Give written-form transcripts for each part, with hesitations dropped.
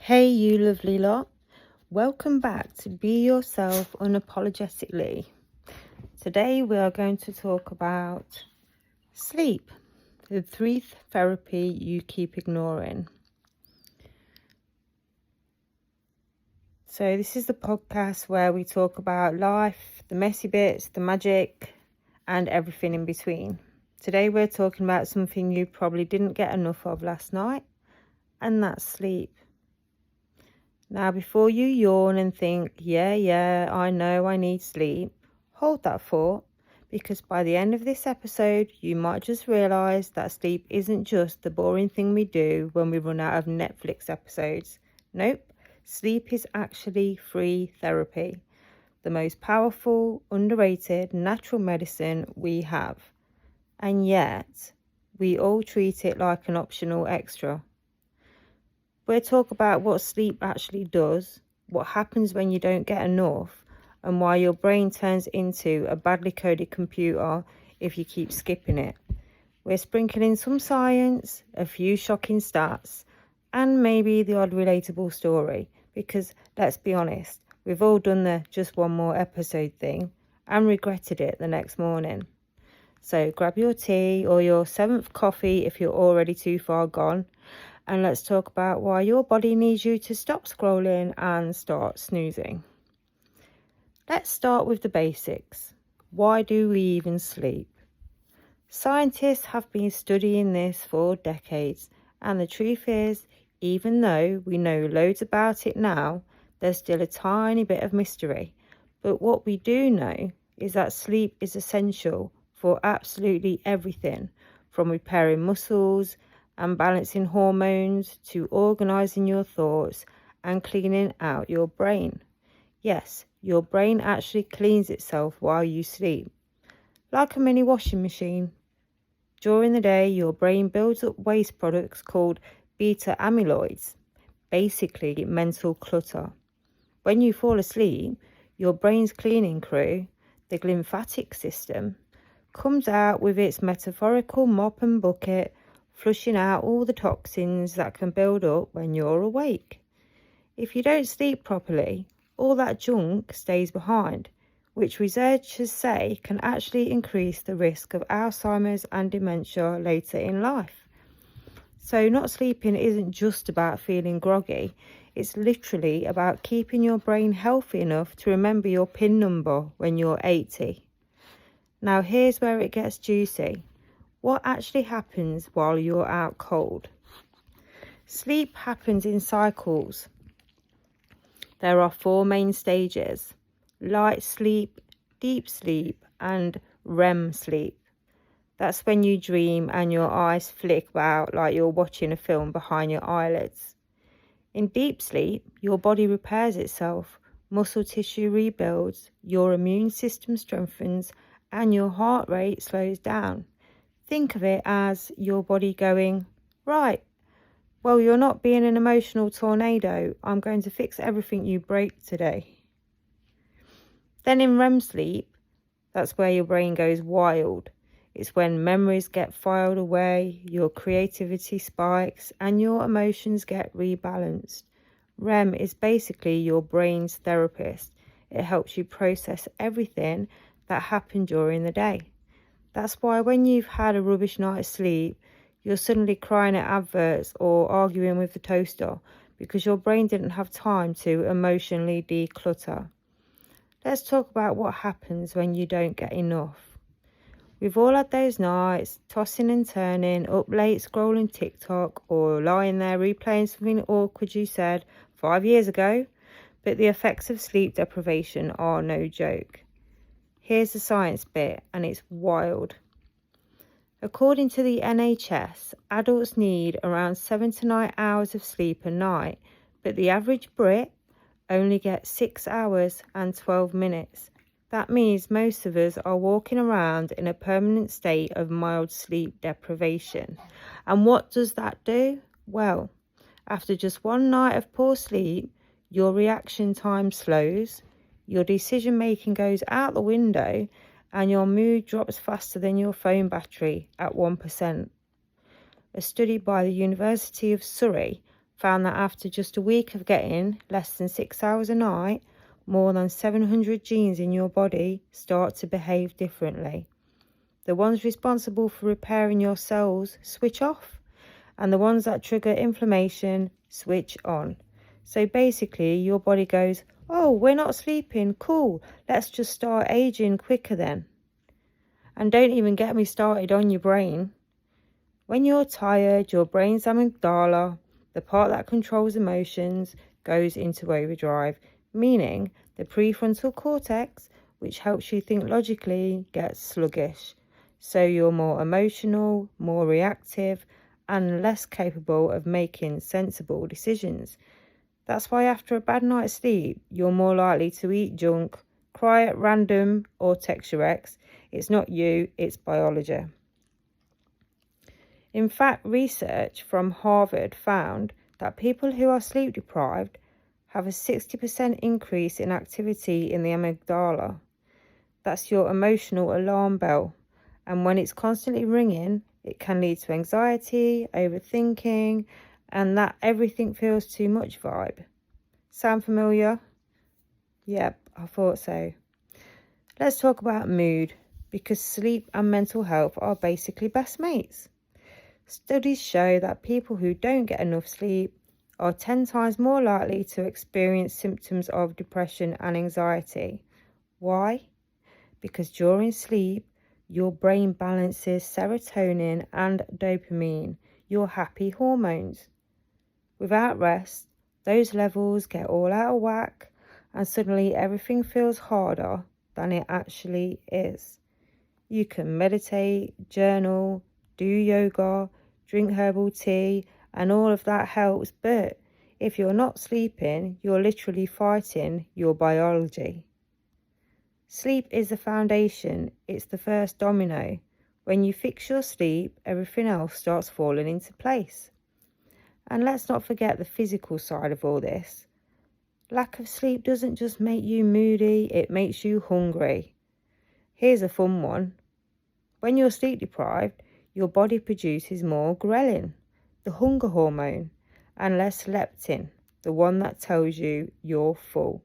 Hey, you lovely lot. Welcome back to Be Yourself Unapologetically. Today we are going to talk about sleep, the therapy you keep ignoring. So this is the podcast where we talk about life, the messy bits, the magic, and everything in between. Today we're talking about something you probably didn't get enough of last night, and that's sleep. Now, before you yawn and think, yeah, I know I need sleep, hold that thought, because by the end of this episode, you might just realise that sleep isn't just the boring thing we do when we run out of Netflix episodes. Nope, sleep is actually free therapy, the most powerful, underrated, natural medicine we have. And yet, we all treat it like an optional extra. We'll talk about what sleep actually does, what happens when you don't get enough, and why your brain turns into a badly coded computer if you keep skipping it. We're sprinkling in some science, a few shocking stats, and maybe the odd relatable story, because let's be honest, we've all done the just one more episode thing and regretted it the next morning. So grab your tea or your 7th coffee if you're already too far gone, and let's talk about why your body needs you to stop scrolling and start snoozing. Let's start with the basics. Why do we even sleep? Scientists have been studying this for decades, and the truth is, even though we know loads about it now, there's still a tiny bit of mystery. But what we do know is that sleep is essential for absolutely everything, from repairing muscles and balancing hormones to organising your thoughts and cleaning out your brain. Yes, your brain actually cleans itself while you sleep, like a mini washing machine. During the day, your brain builds up waste products called beta amyloids, basically mental clutter. When you fall asleep, your brain's cleaning crew, the glymphatic system, comes out with its metaphorical mop and bucket, flushing out all the toxins that can build up when you're awake. If you don't sleep properly, all that junk stays behind, which researchers say can actually increase the risk of Alzheimer's and dementia later in life. So not sleeping isn't just about feeling groggy, it's literally about keeping your brain healthy enough to remember your PIN number when you're 80. Now here's where it gets juicy. What actually happens while you're out cold? Sleep happens in cycles. There are 4 main stages: light sleep, deep sleep, and REM sleep. That's when you dream and your eyes flick about like you're watching a film behind your eyelids. In deep sleep, your body repairs itself, muscle tissue rebuilds, your immune system strengthens, and your heart rate slows down. Think of it as your body going, right, well, you're not being an emotional tornado. I'm going to fix everything you break today. Then in REM sleep, that's where your brain goes wild. It's when memories get filed away, your creativity spikes, and your emotions get rebalanced. REM is basically your brain's therapist. It helps you process everything that happened during the day. That's why when you've had a rubbish night's sleep, you're suddenly crying at adverts or arguing with the toaster because your brain didn't have time to emotionally declutter. Let's talk about what happens when you don't get enough. We've all had those nights, tossing and turning, up late scrolling TikTok or lying there replaying something awkward you said 5 years ago, but the effects of sleep deprivation are no joke. Here's the science bit, and it's wild. According to the NHS, adults need around 7 to 9 hours of sleep a night, but the average Brit only gets 6 hours and 12 minutes. That means most of us are walking around in a permanent state of mild sleep deprivation. And what does that do? Well, after just one night of poor sleep, your reaction time slows, your decision making goes out the window, and your mood drops faster than your phone battery at 1%. A study by the University of Surrey found that after just a week of getting less than 6 hours a night, more than 700 genes in your body start to behave differently. The ones responsible for repairing your cells switch off, and the ones that trigger inflammation switch on. So basically, your body goes, oh, we're not sleeping, cool, let's just start aging quicker then. And don't even get me started on your brain. When you're tired, your brain's amygdala, the part that controls emotions, goes into overdrive, meaning the prefrontal cortex, which helps you think logically, gets sluggish. So you're more emotional, more reactive, and less capable of making sensible decisions. That's why after a bad night's sleep, you're more likely to eat junk, cry at random, or text your ex. It's not you, it's biology. In fact, research from Harvard found that people who are sleep deprived have a 60% increase in activity in the amygdala. That's your emotional alarm bell. And when it's constantly ringing, it can lead to anxiety, overthinking, and that everything feels too much vibe. Sound familiar? Yep, I thought so. Let's talk about mood, because sleep and mental health are basically best mates. Studies show that people who don't get enough sleep are 10 times more likely to experience symptoms of depression and anxiety. Why? Because during sleep, your brain balances serotonin and dopamine, your happy hormones. Without rest, those levels get all out of whack, and suddenly everything feels harder than it actually is. You can meditate, journal, do yoga, drink herbal tea, and all of that helps, but if you're not sleeping, you're literally fighting your biology. Sleep is the foundation, it's the first domino. When you fix your sleep, everything else starts falling into place. And let's not forget the physical side of all this. Lack of sleep doesn't just make you moody, it makes you hungry. Here's a fun one. When you're sleep deprived, your body produces more ghrelin, the hunger hormone, and less leptin, the one that tells you you're full.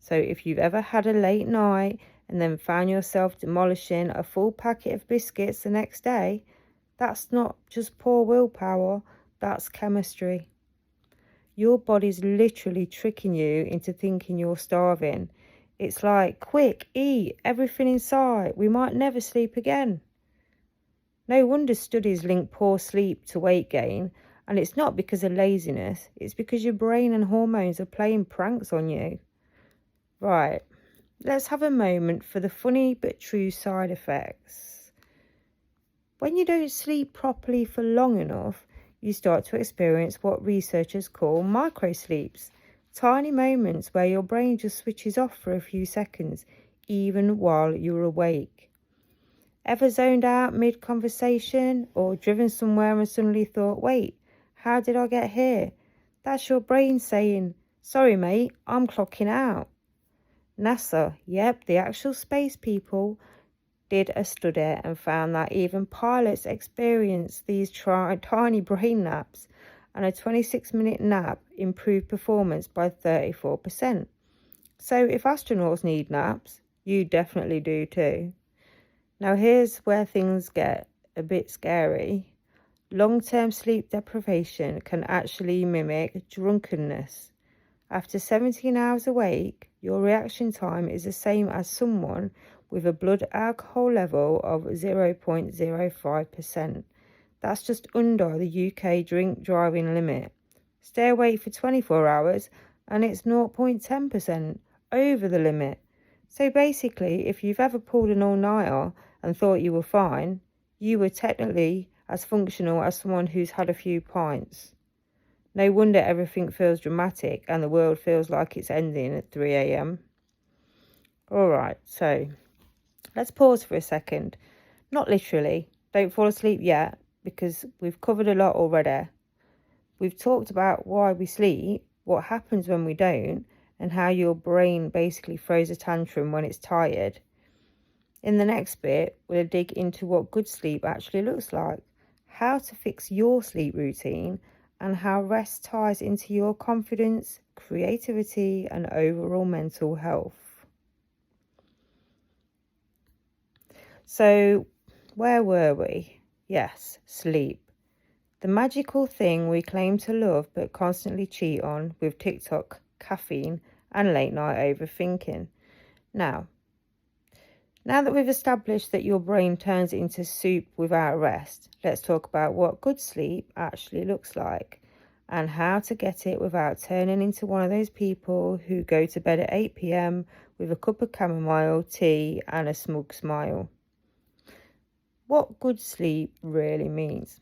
So if you've ever had a late night and then found yourself demolishing a full packet of biscuits the next day, that's not just poor willpower, that's chemistry. Your body's literally tricking you into thinking you're starving. It's like, quick, eat, everything inside, we might never sleep again. No wonder studies link poor sleep to weight gain, and it's not because of laziness, it's because your brain and hormones are playing pranks on you. Right, let's have a moment for the funny but true side effects. When you don't sleep properly for long enough, you start to experience what researchers call microsleeps, tiny moments where your brain just switches off for a few seconds, even while you're awake. Ever zoned out mid-conversation or driven somewhere and suddenly thought, wait, how did I get here? That's your brain saying, sorry mate, I'm clocking out. NASA, yep, the actual space people, did a study and found that even pilots experience these tiny brain naps, and a 26-minute nap improved performance by 34%. So if astronauts need naps, you definitely do too. Now here's where things get a bit scary. Long-term sleep deprivation can actually mimic drunkenness. After 17 hours awake, your reaction time is the same as someone with a blood alcohol level of 0.05%. That's just under the UK drink driving limit. Stay awake for 24 hours and it's 0.10% over the limit. So basically, if you've ever pulled an all-nighter and thought you were fine, you were technically as functional as someone who's had a few pints. No wonder everything feels dramatic and the world feels like it's ending at 3 a.m. Alright, so let's pause for a second. Not literally, don't fall asleep yet, because we've covered a lot already. We've talked about why we sleep, what happens when we don't, and how your brain basically throws a tantrum when it's tired. In the next bit, we'll dig into what good sleep actually looks like, how to fix your sleep routine, and how rest ties into your confidence, creativity, and overall mental health. So, where were we? Yes, sleep. The magical thing we claim to love but constantly cheat on with TikTok, caffeine, and late night overthinking. Now that we've established that your brain turns into soup without rest, let's talk about what good sleep actually looks like and how to get it without turning into one of those people who go to bed at 8 p.m. with a cup of chamomile tea and a smug smile. What good sleep really means.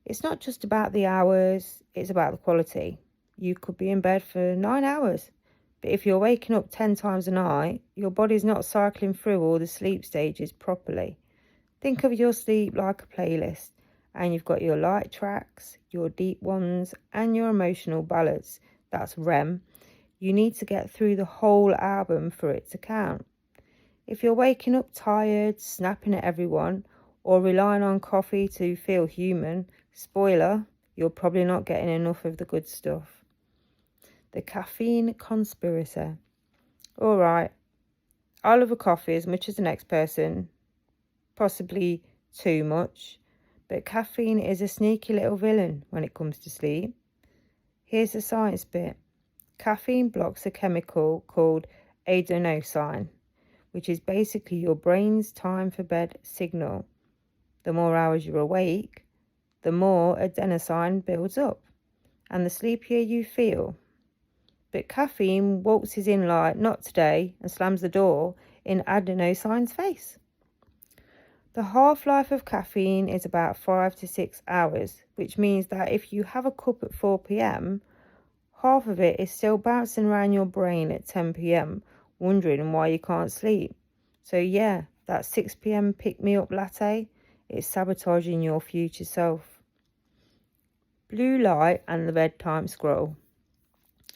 It's not just about the hours, it's about the quality. You could be in bed for 9 hours, but if you're waking up 10 times a night, your body's not cycling through all the sleep stages properly. Think of your sleep like a playlist, and you've got your light tracks, your deep ones, and your emotional ballads. That's REM. You need to get through the whole album for it to count. If you're waking up tired, snapping at everyone, or relying on coffee to feel human, spoiler, you're probably not getting enough of the good stuff. The caffeine conspiracy. All right, I love a coffee as much as the next person, possibly too much, but caffeine is a sneaky little villain when it comes to sleep. Here's the science bit. Caffeine blocks a chemical called adenosine, which is basically your brain's time for bed signal. The more hours you're awake, the more adenosine builds up, and the sleepier you feel. But caffeine waltzes in like, not today, and slams the door in adenosine's face. The half-life of caffeine is about 5 to 6 hours, which means that if you have a cup at 4 p.m, half of it is still bouncing around your brain at 10 p.m, wondering why you can't sleep. So yeah, that 6 p.m. pick-me-up latte is sabotaging your future self. Blue light and the bedtime scroll.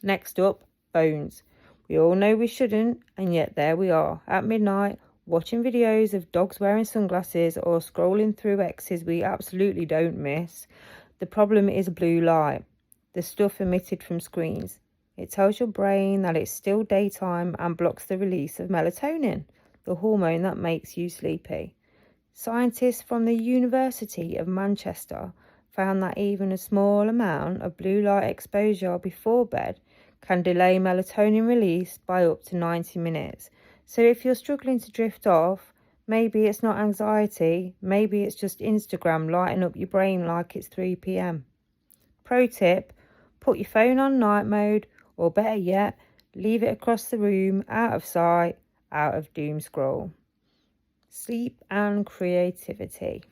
Next up, phones. We all know we shouldn't, and yet there we are, at midnight, watching videos of dogs wearing sunglasses or scrolling through exes we absolutely don't miss. The problem is blue light, the stuff emitted from screens. It tells your brain that it's still daytime and blocks the release of melatonin, the hormone that makes you sleepy. Scientists from the University of Manchester found that even a small amount of blue light exposure before bed can delay melatonin release by up to 90 minutes. So if you're struggling to drift off, maybe it's not anxiety, maybe it's just Instagram lighting up your brain like it's 3 p.m. Pro tip, put your phone on night mode, or better yet, leave it across the room, out of sight, out of doom scroll. Sleep and creativity.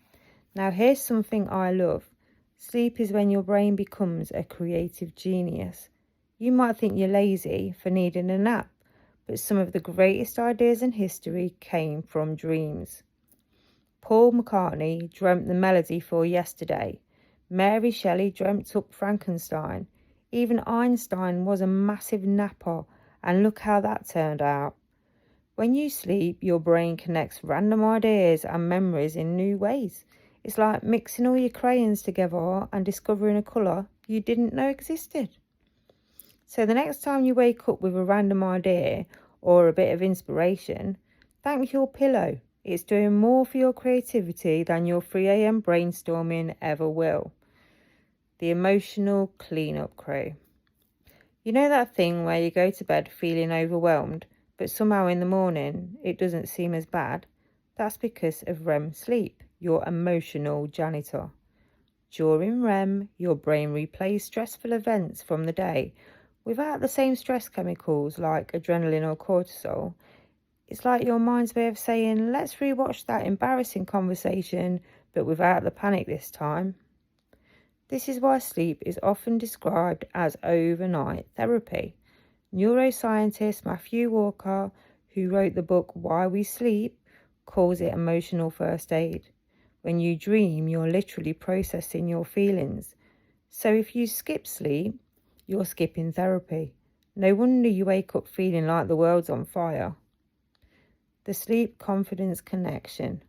Now here's something I love. Sleep is when your brain becomes a creative genius. You might think you're lazy for needing a nap, but some of the greatest ideas in history came from dreams. Paul McCartney dreamt the melody for Yesterday. Mary Shelley dreamt up Frankenstein. Even Einstein was a massive napper, and look how that turned out. When you sleep, your brain connects random ideas and memories in new ways. It's like mixing all your crayons together and discovering a colour you didn't know existed. So the next time you wake up with a random idea or a bit of inspiration, thank your pillow. It's doing more for your creativity than your 3 a.m. brainstorming ever will. The emotional cleanup crew. You know that thing where you go to bed feeling overwhelmed, but somehow in the morning it doesn't seem as bad? That's because of REM sleep, your emotional janitor. During REM, your brain replays stressful events from the day without the same stress chemicals like adrenaline or cortisol. It's like your mind's way of saying, let's rewatch that embarrassing conversation, but without the panic this time. This is why sleep is often described as overnight therapy. Neuroscientist Matthew Walker, who wrote the book Why We Sleep, calls it emotional first aid. When you dream, you're literally processing your feelings. So if you skip sleep, you're skipping therapy. No wonder you wake up feeling like the world's on fire. The sleep confidence connection.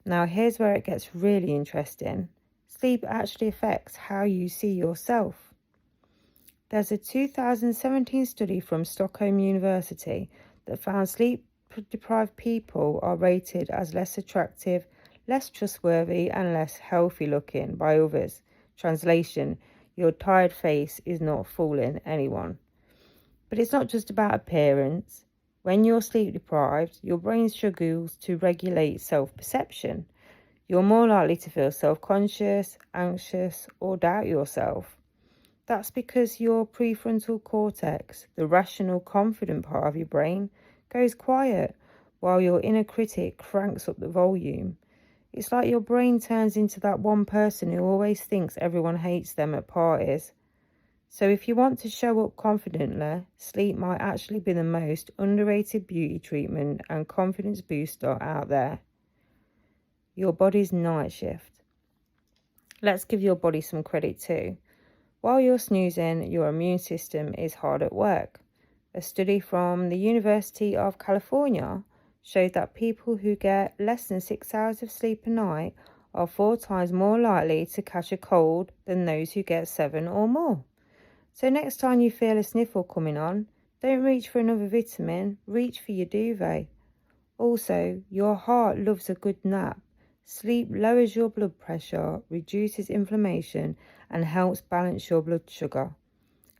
Now here's where it gets really interesting. Sleep actually affects how you see yourself. There's a 2017 study from Stockholm University that found sleep-deprived people are rated as less attractive, less trustworthy, and less healthy-looking by others. Translation: your tired face is not fooling anyone. But it's not just about appearance. When you're sleep-deprived, your brain struggles to regulate self-perception. You're more likely to feel self-conscious, anxious, or doubt yourself. That's because your prefrontal cortex, the rational, confident part of your brain, goes quiet while your inner critic cranks up the volume. It's like your brain turns into that one person who always thinks everyone hates them at parties. So if you want to show up confidently, sleep might actually be the most underrated beauty treatment and confidence booster out there. Your body's night shift. Let's give your body some credit too. While you're snoozing, your immune system is hard at work. A study from the University of California showed that people who get less than 6 hours of sleep a night are 4 times more likely to catch a cold than those who get 7 or more. So next time you feel a sniffle coming on, don't reach for another vitamin, reach for your duvet. Also, your heart loves a good nap. Sleep lowers your blood pressure, reduces inflammation, and helps balance your blood sugar.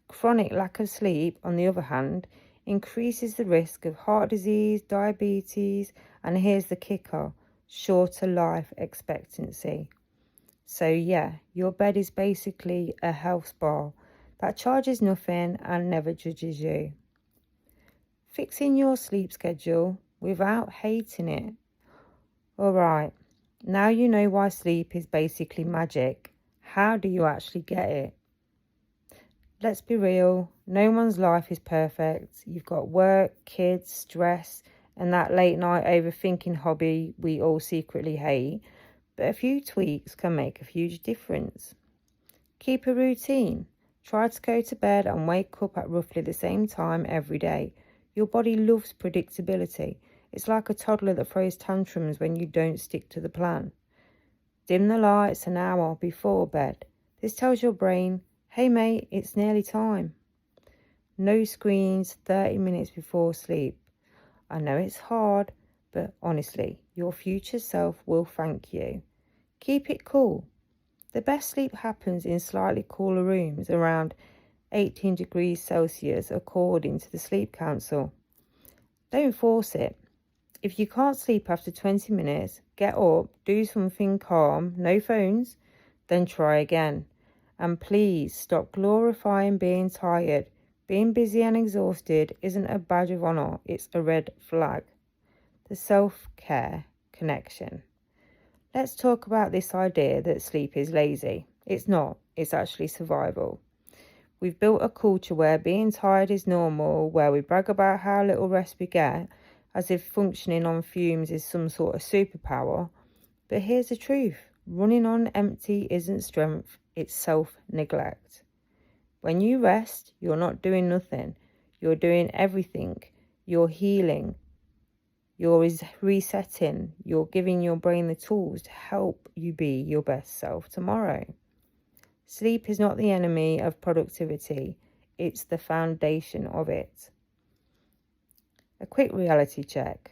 Chronic lack of sleep, on the other hand, increases the risk of heart disease, diabetes, and here's the kicker: shorter life expectancy. So yeah, your bed is basically a health spa that charges nothing and never judges you. Fixing your sleep schedule without hating it. Alright, now you know why sleep is basically magic. How do you actually get it? Let's be real, no one's life is perfect. You've got work, kids, stress, and that late night overthinking hobby we all secretly hate. But a few tweaks can make a huge difference. Keep a routine. Try to go to bed and wake up at roughly the same time every day. Your body loves predictability. It's like a toddler that throws tantrums when you don't stick to the plan. Dim the lights an hour before bed. This tells your brain, hey mate, it's nearly time. No screens 30 minutes before sleep. I know it's hard, but honestly, your future self will thank you. Keep it cool. The best sleep happens in slightly cooler rooms, around 18 degrees Celsius according to the Sleep Council. Don't force it. If you can't sleep after 20 minutes, get up, do something calm, no phones, then try again. And please stop glorifying being tired. Being busy and exhausted isn't a badge of honor, it's a red flag. The self-care connection. Let's talk about this idea that sleep is lazy. It's not, it's actually survival. We've built a culture where being tired is normal, where we brag about how little rest we get, as if functioning on fumes is some sort of superpower. But here's the truth. Running on empty isn't strength, it's self-neglect. When you rest, you're not doing nothing. You're doing everything. You're healing. You're resetting. You're giving your brain the tools to help you be your best self tomorrow. Sleep is not the enemy of productivity. It's the foundation of it. A quick reality check.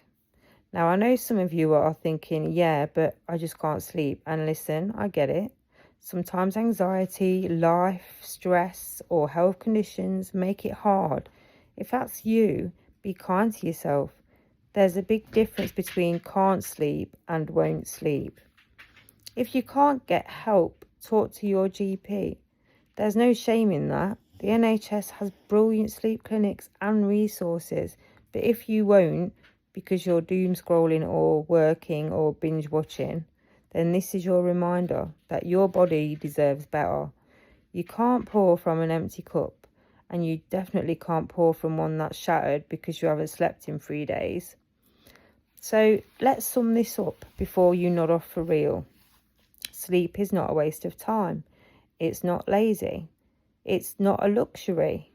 Now, I know some of you are thinking, yeah, but I just can't sleep. And listen, I get it. Sometimes anxiety, life, stress, or health conditions make it hard. If that's you, be kind to yourself. There's a big difference between can't sleep and won't sleep. If you can't get help, talk to your GP. There's no shame in that. The NHS has brilliant sleep clinics and resources. But if you won't, because you're doom scrolling or working or binge watching, then this is your reminder that your body deserves better. You can't pour from an empty cup, and you definitely can't pour from one that's shattered because you haven't slept in 3 days. So let's sum this up before you nod off for real. Sleep is not a waste of time. It's not lazy. It's not a luxury.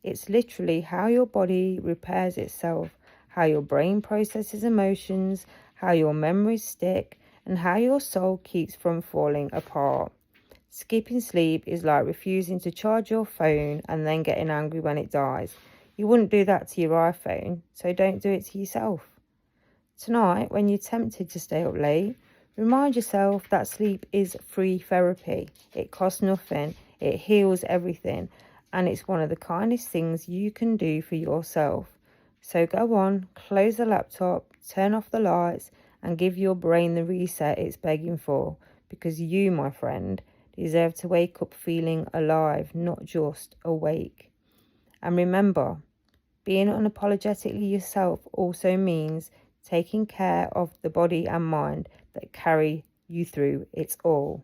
It's literally how your body repairs itself, how your brain processes emotions, how your memories stick, and how your soul keeps from falling apart. Skipping sleep is like refusing to charge your phone and then getting angry when it dies. You wouldn't do that to your iPhone, so don't do it to yourself. Tonight, when you're tempted to stay up late, remind yourself that sleep is free therapy. It costs nothing, it heals everything, and it's one of the kindest things you can do for yourself. So go on, close the laptop, turn off the lights, and give your brain the reset it's begging for, because you, my friend, deserve to wake up feeling alive, not just awake. And remember, being unapologetically yourself also means taking care of the body and mind that carry you through it all.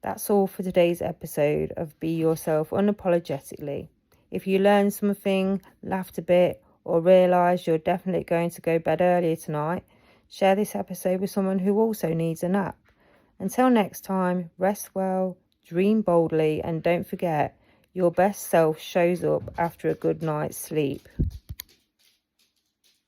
That's all for today's episode of Be Yourself Unapologetically. If you learned something, laughed a bit, or realised you're definitely going to go bed earlier tonight, share this episode with someone who also needs a nap. Until next time, rest well, dream boldly, and don't forget, your best self shows up after a good night's sleep.